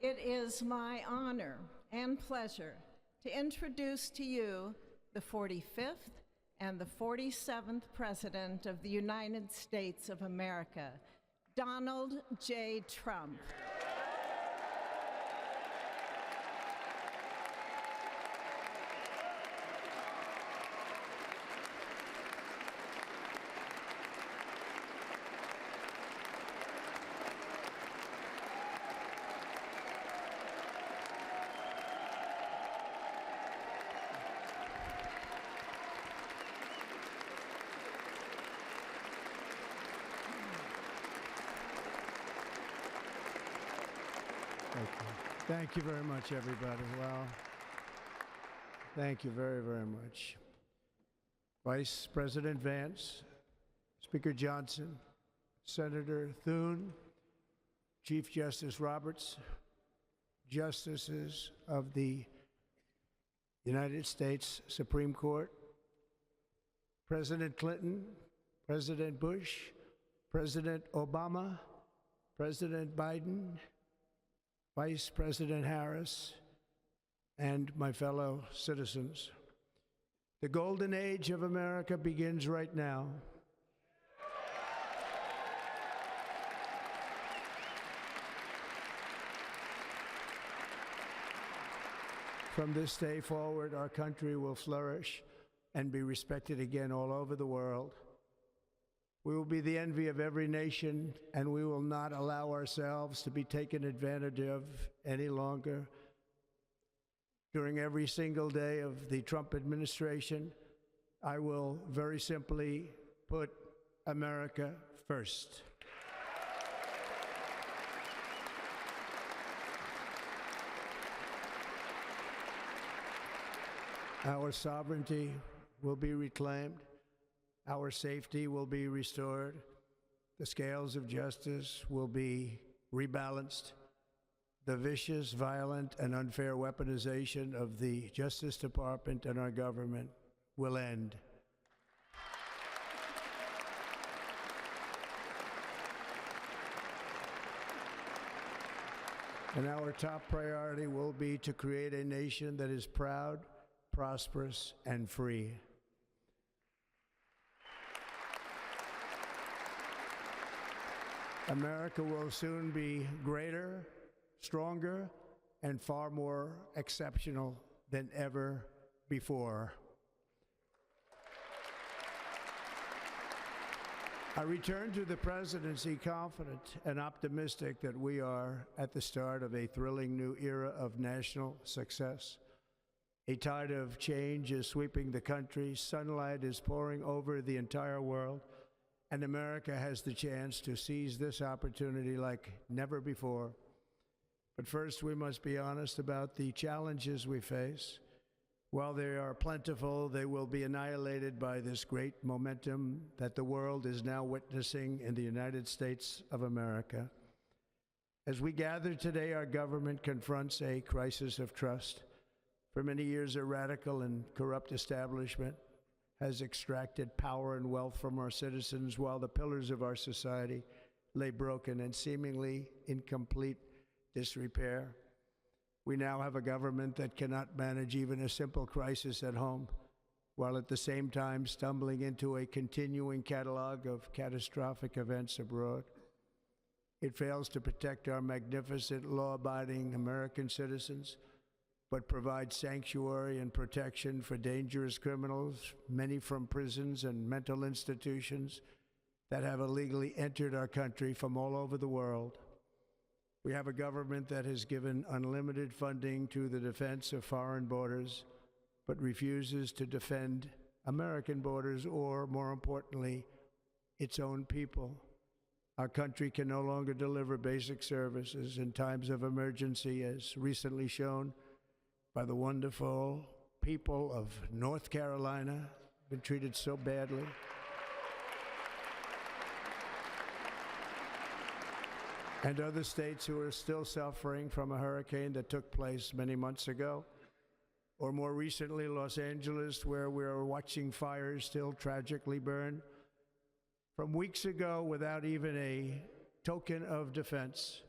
It is my honor and pleasure to introduce to you the 45th and the 47th President of the United States of America, Donald J. Trump. Thank you very much, everybody. Well, thank you very, very much. Vice President Vance, Speaker Johnson, Senator Thune, Chief Justice Roberts, Justices of the United States Supreme Court, President Clinton, President Bush, President Obama, President Biden, Vice President Harris, and my fellow citizens. The golden age of America begins right now. From this day forward, our country will flourish and be respected again all over the world. We will be the envy of every nation, and we will not allow ourselves to be taken advantage of any longer. During every single day of the Trump administration, I will very simply put America first. Our sovereignty will be reclaimed. Our safety will be restored. The scales of justice will be rebalanced. The vicious, violent, and unfair weaponization of the Justice Department and our government will end. And our top priority will be to create a nation that is proud, prosperous, and free. America will soon be greater, stronger, and far more exceptional than ever before. I return to the presidency confident and optimistic that we are at the start of a thrilling new era of national success. A tide of change is sweeping the country, sunlight is pouring over the entire world, and America has the chance to seize this opportunity like never before. But first, we must be honest about the challenges we face. While they are plentiful, they will be annihilated by this great momentum that the world is now witnessing in the United States of America. As we gather today, our government confronts a crisis of trust. For many years, a radical and corrupt establishment has extracted power and wealth from our citizens while the pillars of our society lay broken and seemingly in complete disrepair. We now have a government that cannot manage even a simple crisis at home, while at the same time stumbling into a continuing catalog of catastrophic events abroad. It fails to protect our magnificent, law-abiding American citizens, but provides sanctuary and protection for dangerous criminals, many from prisons and mental institutions that have illegally entered our country from all over the world. We have a government that has given unlimited funding to the defense of foreign borders, but refuses to defend American borders or, more importantly, its own people. Our country can no longer deliver basic services in times of emergency, as recently shown by the wonderful people of North Carolina, been treated so badly. And other states who are still suffering from a hurricane that took place many months ago. Or more recently, Los Angeles, where we are watching fires still tragically burn. From weeks ago, without even a token of defense,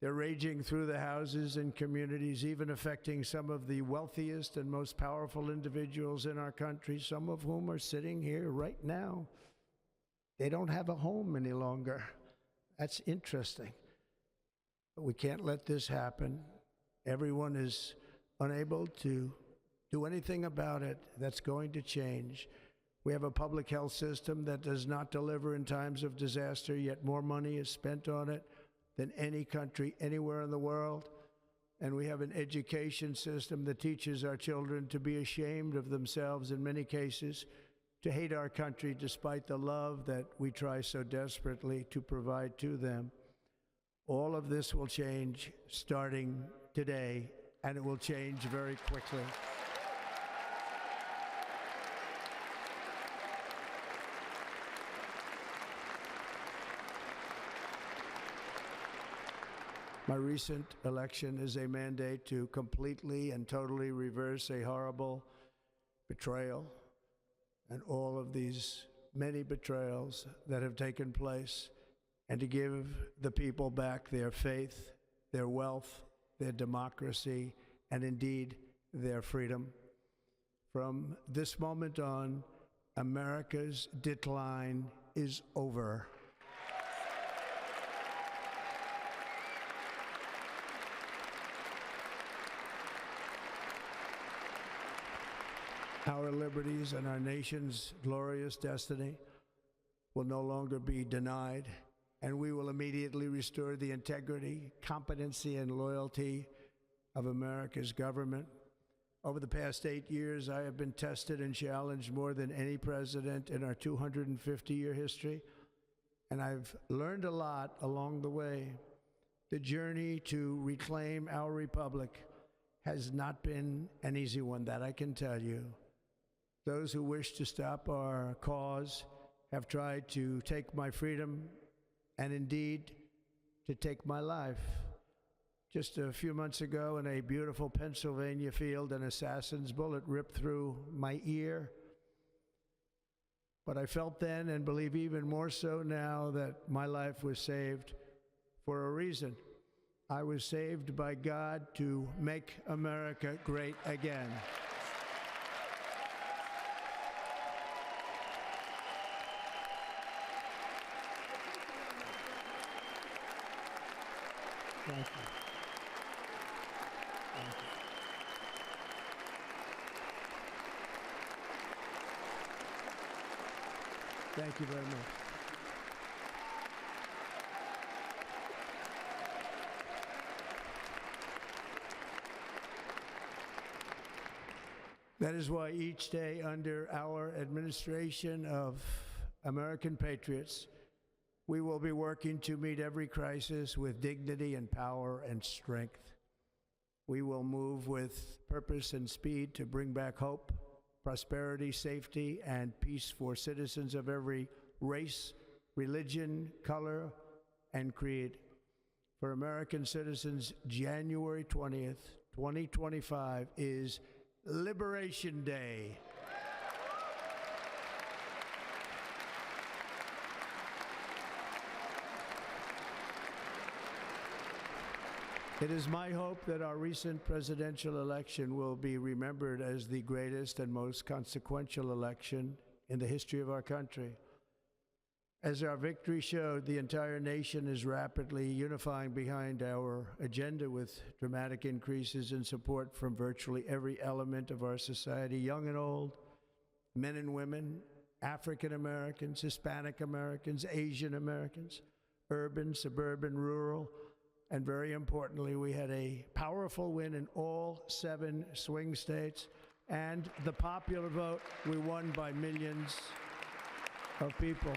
They're raging through the houses and communities, even affecting some of the wealthiest and most powerful individuals in our country, some of whom are sitting here right now. They don't have a home any longer. That's interesting. But we can't let this happen. Everyone is unable to do anything about it. That's going to change. We have a public health system that does not deliver in times of disaster, yet more money is spent on it than any country anywhere in the world. And we have an education system that teaches our children to be ashamed of themselves in many cases, to hate our country despite the love that we try so desperately to provide to them. All of this will change starting today, and it will change very quickly. My recent election is a mandate to completely and totally reverse a horrible betrayal and all of these many betrayals that have taken place, and to give the people back their faith, their wealth, their democracy, and indeed their freedom. From this moment on, America's decline is over. Our liberties and our nation's glorious destiny will no longer be denied, and we will immediately restore the integrity, competency, and loyalty of America's government. Over the past 8 years, I have been tested and challenged more than any president in our 250-year history, and I've learned a lot along the way. The journey to reclaim our republic has not been an easy one, that I can tell you. Those who wish to stop our cause have tried to take my freedom and indeed to take my life. Just a few months ago in a beautiful Pennsylvania field, an assassin's bullet ripped through my ear. But I felt then, and believe even more so now, that my life was saved for a reason. I was saved by God to make America great again. Thank you. Thank you. Thank you very much. That is why each day under our administration of American patriots, we will be working to meet every crisis with dignity and power and strength. We will move with purpose and speed to bring back hope, prosperity, safety, and peace for citizens of every race, religion, color, and creed. For American citizens, January 20th, 2025 is Liberation Day. It is my hope that our recent presidential election will be remembered as the greatest and most consequential election in the history of our country. As our victory showed, the entire nation is rapidly unifying behind our agenda with dramatic increases in support from virtually every element of our society, young and old, men and women, African Americans, Hispanic Americans, Asian Americans, urban, suburban, rural, and very importantly, we had a powerful win in all 7 swing states, and the popular vote, we won by millions of people.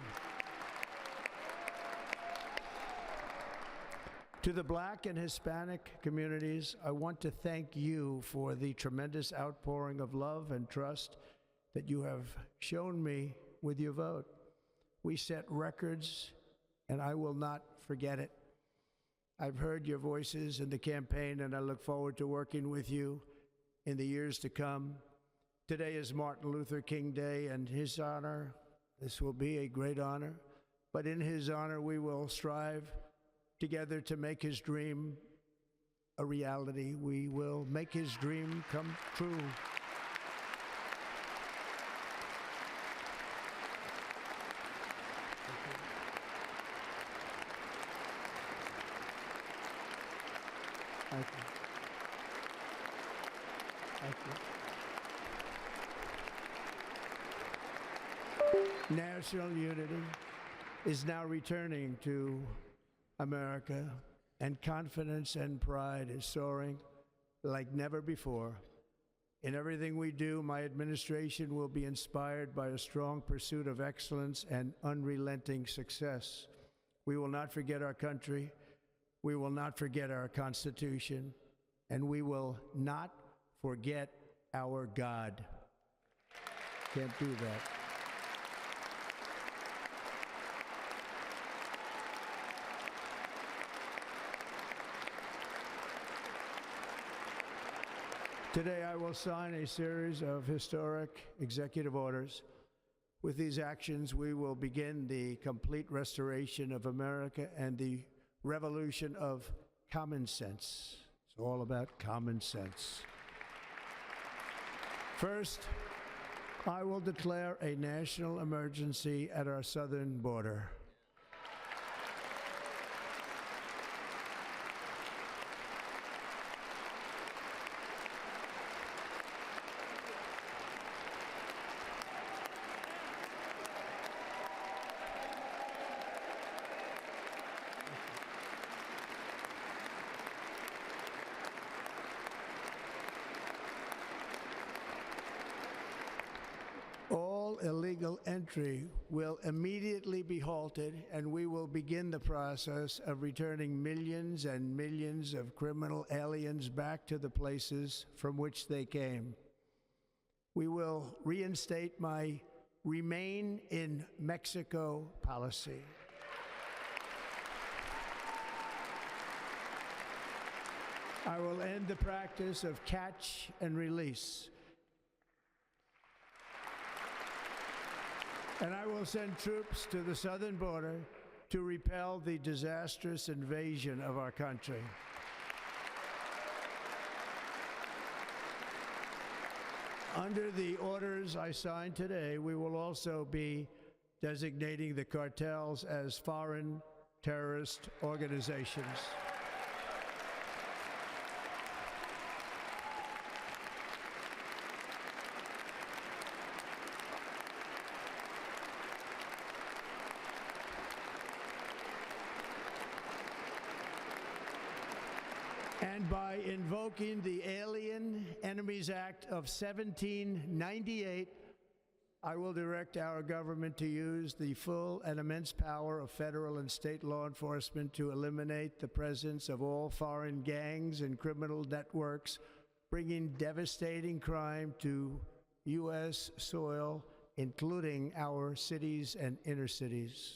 To the Black and Hispanic communities, I want to thank you for the tremendous outpouring of love and trust that you have shown me with your vote. We set records, and I will not forget it. I've heard your voices in the campaign, and I look forward to working with you in the years to come. Today is Martin Luther King Day, and his honor, this will be a great honor, but in his honor we will strive together to make his dream a reality. We will make his dream come true. Thank you. Thank you. National unity is now returning to America, and confidence and pride is soaring like never before. In everything we do, my administration will be inspired by a strong pursuit of excellence and unrelenting success. We will not forget our country. We will not forget our Constitution, and we will not forget our God. Can't do that. Today, I will sign a series of historic executive orders. With these actions, we will begin the complete restoration of America and the revolution of common sense. It's all about common sense. First, I will declare a national emergency at our southern border. All illegal entry will immediately be halted, and we will begin the process of returning millions and millions of criminal aliens back to the places from which they came. We will reinstate my Remain in Mexico policy. I will end the practice of catch and release. And I will send troops to the southern border to repel the disastrous invasion of our country. Under the orders I signed today, we will also be designating the cartels as foreign terrorist organizations. And by invoking the Alien Enemies Act of 1798, I will direct our government to use the full and immense power of federal and state law enforcement to eliminate the presence of all foreign gangs and criminal networks, bringing devastating crime to U.S. soil, including our cities and inner cities.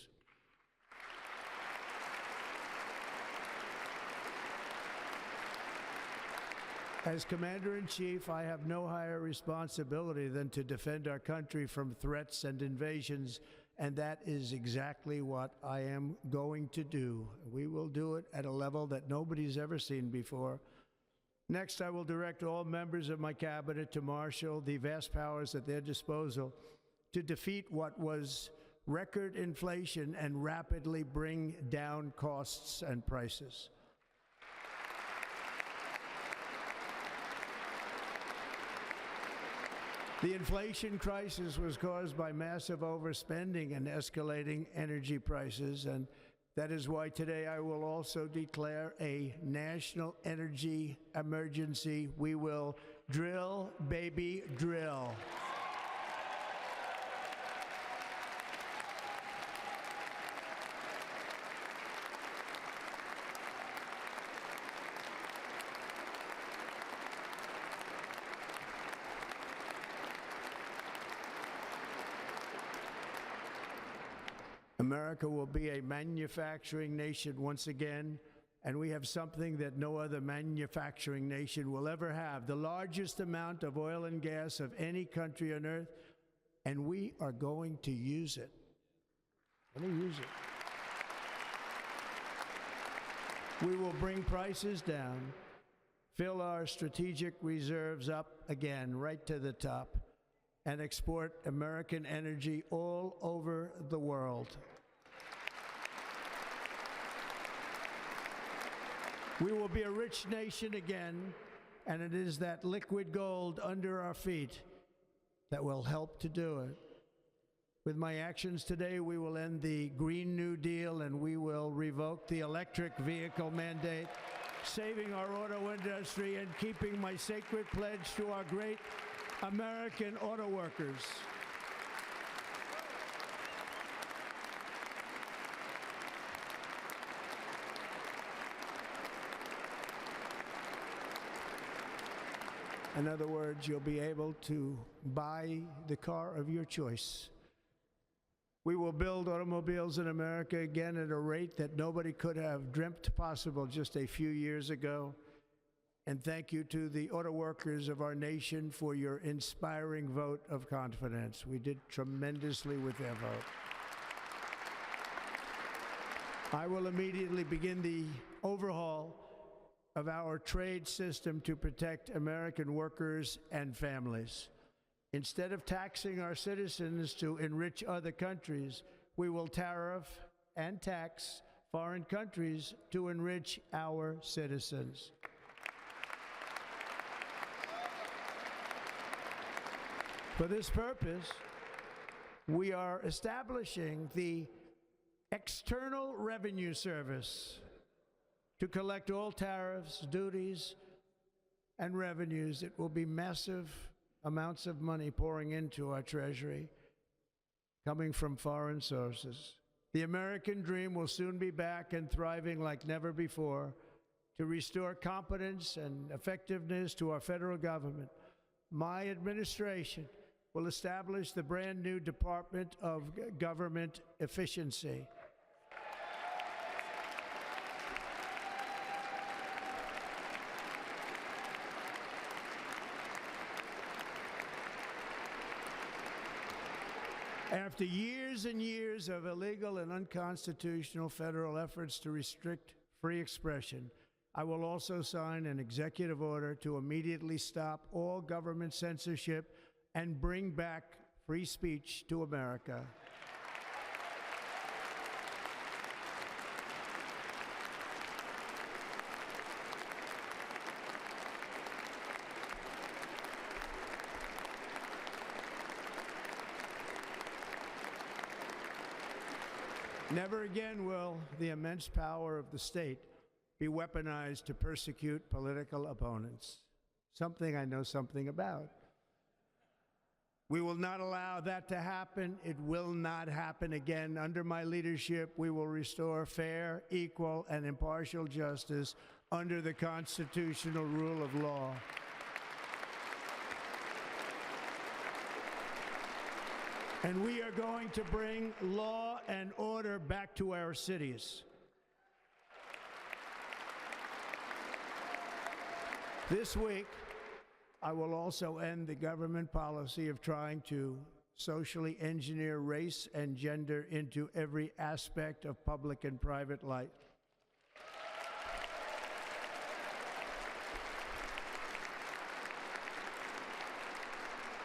As Commander-in-Chief, I have no higher responsibility than to defend our country from threats and invasions, and that is exactly what I am going to do. We will do it at a level that nobody's ever seen before. Next, I will direct all members of my cabinet to marshal the vast powers at their disposal to defeat what was record inflation and rapidly bring down costs and prices. The inflation crisis was caused by massive overspending and escalating energy prices, and that is why today I will also declare a national energy emergency. We will drill, baby, drill. America will be a manufacturing nation once again, and we have something that no other manufacturing nation will ever have, the largest amount of oil and gas of any country on earth, and we are going to use it. We're going to use it. We will bring prices down, fill our strategic reserves up again, right to the top, and export American energy all over the world. We will be a rich nation again, and it is that liquid gold under our feet that will help to do it. With my actions today, we will end the Green New Deal and we will revoke the electric vehicle mandate, saving our auto industry and keeping my sacred pledge to our great American auto workers. In other words, you'll be able to buy the car of your choice. We will build automobiles in America again at a rate that nobody could have dreamt possible just a few years ago. And thank you to the auto workers of our nation for your inspiring vote of confidence. We did tremendously with their vote. I will immediately begin the overhaul of our trade system to protect American workers and families. Instead of taxing our citizens to enrich other countries, we will tariff and tax foreign countries to enrich our citizens. For this purpose, we are establishing the External Revenue Service to collect all tariffs, duties, and revenues. It will be massive amounts of money pouring into our treasury, coming from foreign sources. The American dream will soon be back and thriving like never before to restore competence and effectiveness to our federal government. My administration will establish the brand new Department of Government Efficiency. After years and years of illegal and unconstitutional federal efforts to restrict free expression, I will also sign an executive order to immediately stop all government censorship and bring back free speech to America. Never again will the immense power of the state be weaponized to persecute political opponents, something I know something about. We will not allow that to happen. It will not happen again. Under my leadership, we will restore fair, equal, and impartial justice under the constitutional rule of law. And we are going to bring law and order back to our cities. This week, I will also end the government policy of trying to socially engineer race and gender into every aspect of public and private life.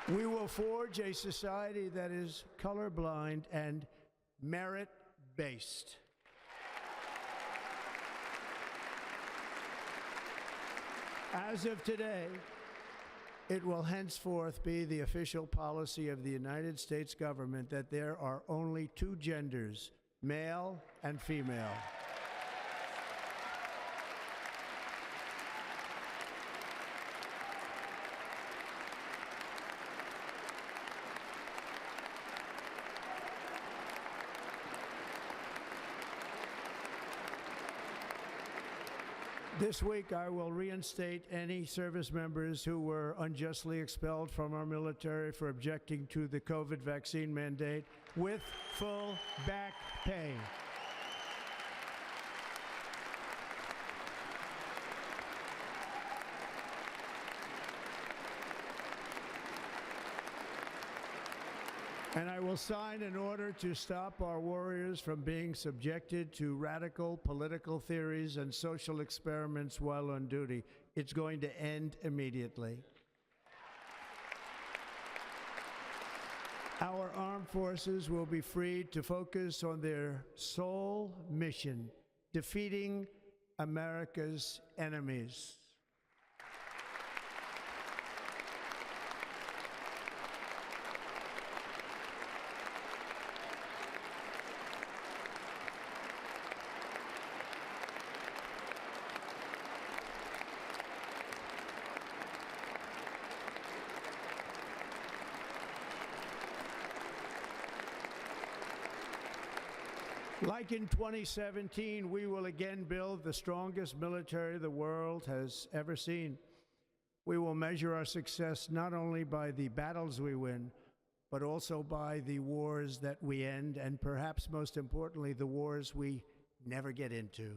We will forge a society that is colorblind and merit-based. As of today, it will henceforth be the official policy of the United States government that there are only two genders, male and female. This week, I will reinstate any service members who were unjustly expelled from our military for objecting to the COVID vaccine mandate with full back pay. And I will sign an order to stop our warriors from being subjected to radical political theories and social experiments while on duty. It's going to end immediately. Our armed forces will be freed to focus on their sole mission, defeating America's enemies. Like in 2017, we will again build the strongest military the world has ever seen. We will measure our success not only by the battles we win, but also by the wars that we end, and perhaps most importantly, the wars we never get into.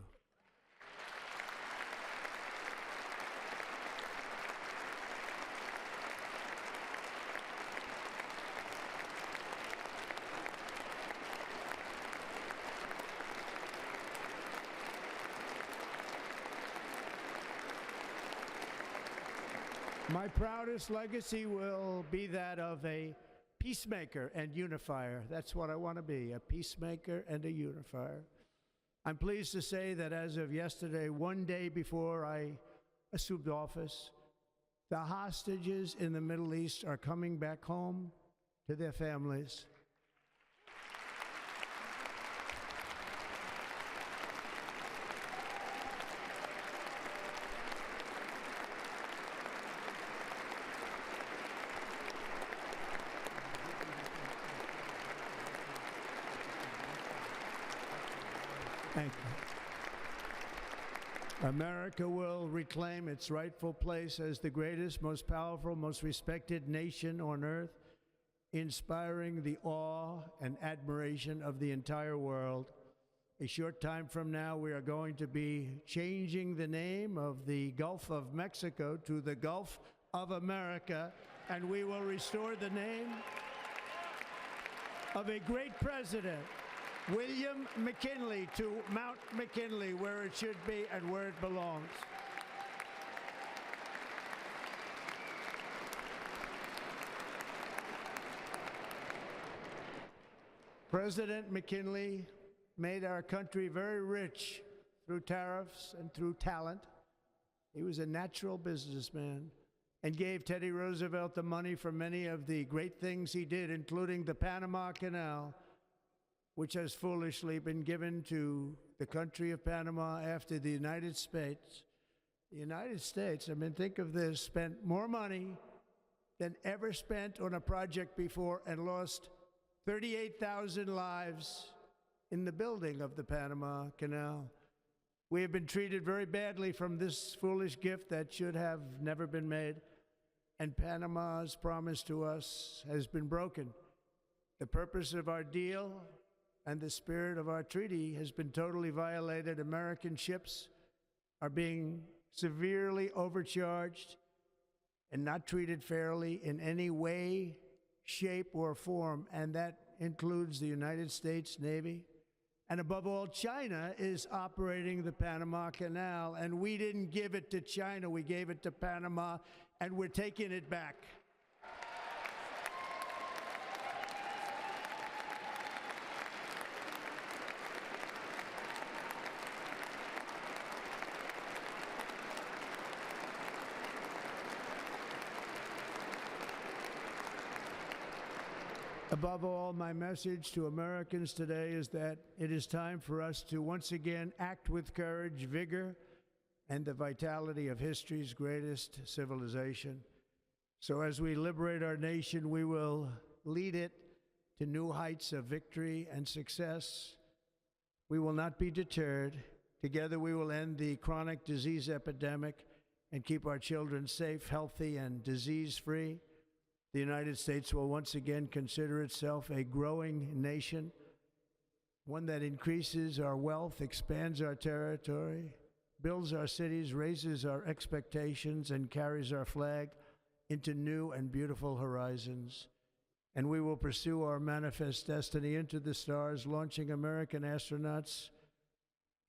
My proudest legacy will be that of a peacemaker and unifier. That's what I want to be, a peacemaker and a unifier. I'm pleased to say that as of yesterday, one day before I assumed office, the hostages in the Middle East are coming back home to their families. Thank you. America will reclaim its rightful place as the greatest, most powerful, most respected nation on earth, inspiring the awe and admiration of the entire world. A short time from now, we are going to be changing the name of the Gulf of Mexico to the Gulf of America, and we will restore the name of a great president, William McKinley, to Mount McKinley, where it should be and where it belongs. President McKinley made our country very rich through tariffs and through talent. He was a natural businessman and gave Teddy Roosevelt the money for many of the great things he did, including the Panama Canal, which has foolishly been given to the country of Panama after the United States. The United States, I mean, think of this, spent more money than ever spent on a project before and lost 38,000 lives in the building of the Panama Canal. We have been treated very badly from this foolish gift that should have never been made, and Panama's promise to us has been broken. The purpose of our deal and the spirit of our treaty has been totally violated. American ships are being severely overcharged and not treated fairly in any way, shape, or form, and that includes the United States Navy. And above all, China is operating the Panama Canal, and we didn't give it to China, we gave it to Panama, and we're taking it back. Above all, my message to Americans today is that it is time for us to once again act with courage, vigor, and the vitality of history's greatest civilization. So as we liberate our nation, we will lead it to new heights of victory and success. We will not be deterred. Together we will end the chronic disease epidemic and keep our children safe, healthy, and disease-free. The United States will once again consider itself a growing nation, one that increases our wealth, expands our territory, builds our cities, raises our expectations, and carries our flag into new and beautiful horizons. and we will pursue our manifest destiny into the stars, launching American astronauts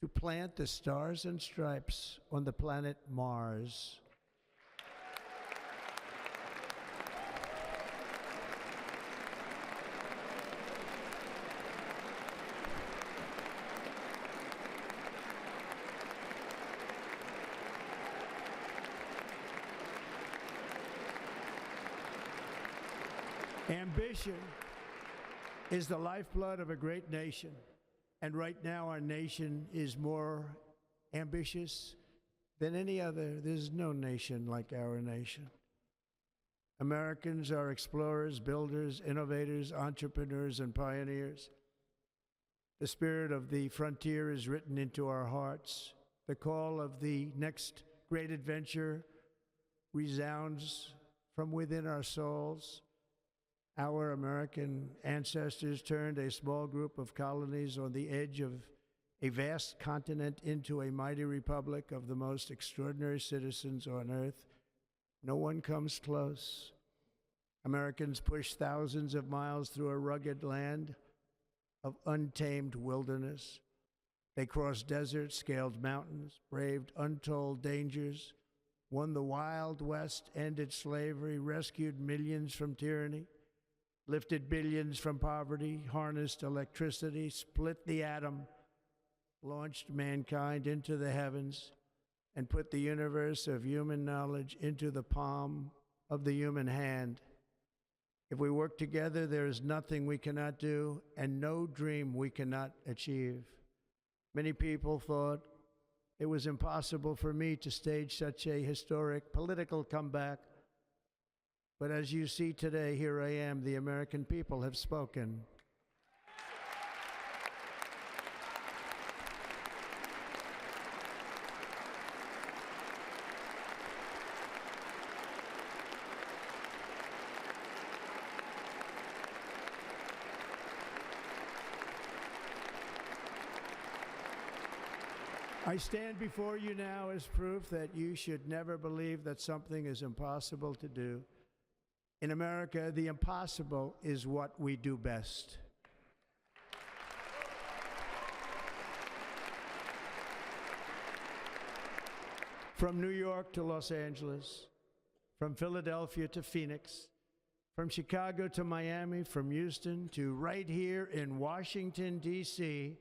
to plant the stars and stripes on the planet Mars. Ambition is the lifeblood of a great nation. And right now, our nation is more ambitious than any other. There's no nation like our nation. Americans are explorers, builders, innovators, entrepreneurs, and pioneers. The spirit of the frontier is written into our hearts. The call of the next great adventure resounds from within our souls. Our American ancestors turned a small group of colonies on the edge of a vast continent into a mighty republic of the most extraordinary citizens on earth. No one comes close. Americans pushed thousands of miles through a rugged land of untamed wilderness. They crossed deserts, scaled mountains, braved untold dangers, won the Wild West, ended slavery, rescued millions from tyranny, lifted billions from poverty, harnessed electricity, split the atom, launched mankind into the heavens, and put the universe of human knowledge into the palm of the human hand. If we work together, there is nothing we cannot do and no dream we cannot achieve. Many people thought it was impossible for me to stage such a historic political comeback. But as you see today, here I am. The American people have spoken. I stand before you now as proof that you should never believe that something is impossible to do. In America, the impossible is what we do best. From New York to Los Angeles, from Philadelphia to Phoenix, from Chicago to Miami, from Houston to right here in Washington, D.C.,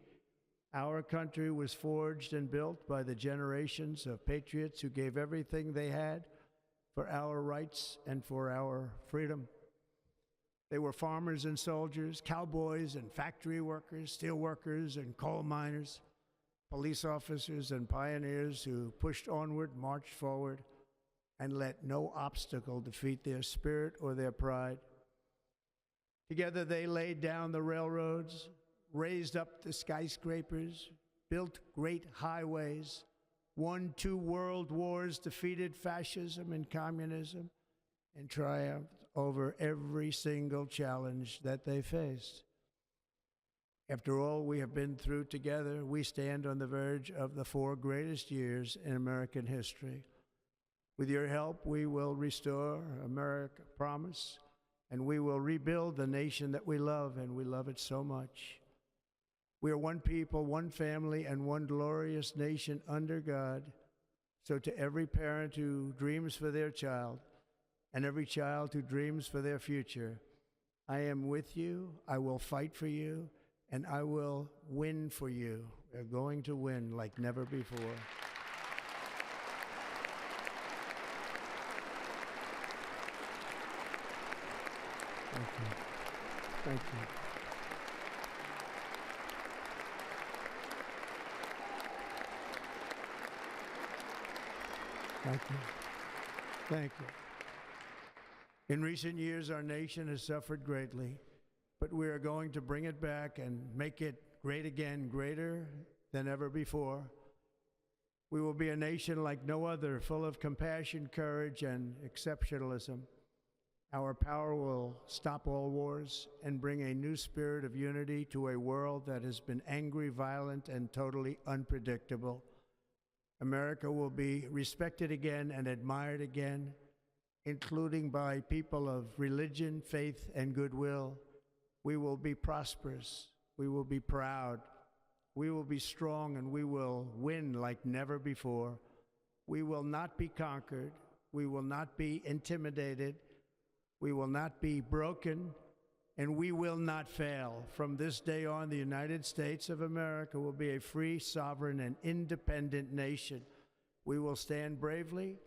our country was forged and built by the generations of patriots who gave everything they had for our rights and for our freedom. They were farmers and soldiers, cowboys and factory workers, steel workers and coal miners, police officers and pioneers who pushed onward, marched forward, and let no obstacle defeat their spirit or their pride. Together they laid down the railroads, raised up the skyscrapers, built great highways, won 2 world wars, defeated fascism and communism, and triumphed over every single challenge that they faced. After all we have been through together, we stand on the verge of the 4 greatest years in American history. With your help, we will restore America, promise, and we will rebuild the nation that we love, and we love it so much. We are one people, one family, and one glorious nation under God. So to every parent who dreams for their child and every child who dreams for their future, I am with you, I will fight for you, and I will win for you. We're going to win like never before. Thank you. Thank you. Thank you. Thank you. In recent years, our nation has suffered greatly, but we are going to bring it back and make it great again, greater than ever before. We will be a nation like no other, full of compassion, courage, and exceptionalism. Our power will stop all wars and bring a new spirit of unity to a world that has been angry, violent, and totally unpredictable. America will be respected again and admired again, including by people of religion, faith, and goodwill. We will be prosperous. We will be proud. We will be strong, and we will win like never before. We will not be conquered. We will not be intimidated. We will not be broken, and we will not fail. From this day on, the United States of America will be a free, sovereign, and independent nation. We will stand bravely.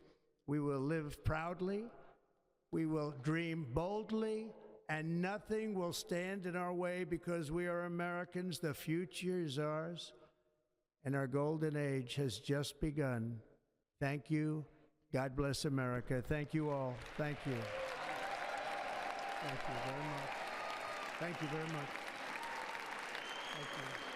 We will live proudly. We will dream boldly, and nothing will stand in our way because we are Americans. The future is ours, and our golden age has just begun. Thank you. God bless America. Thank you all. Thank you. Thank you very much. Thank you very much. Thank you.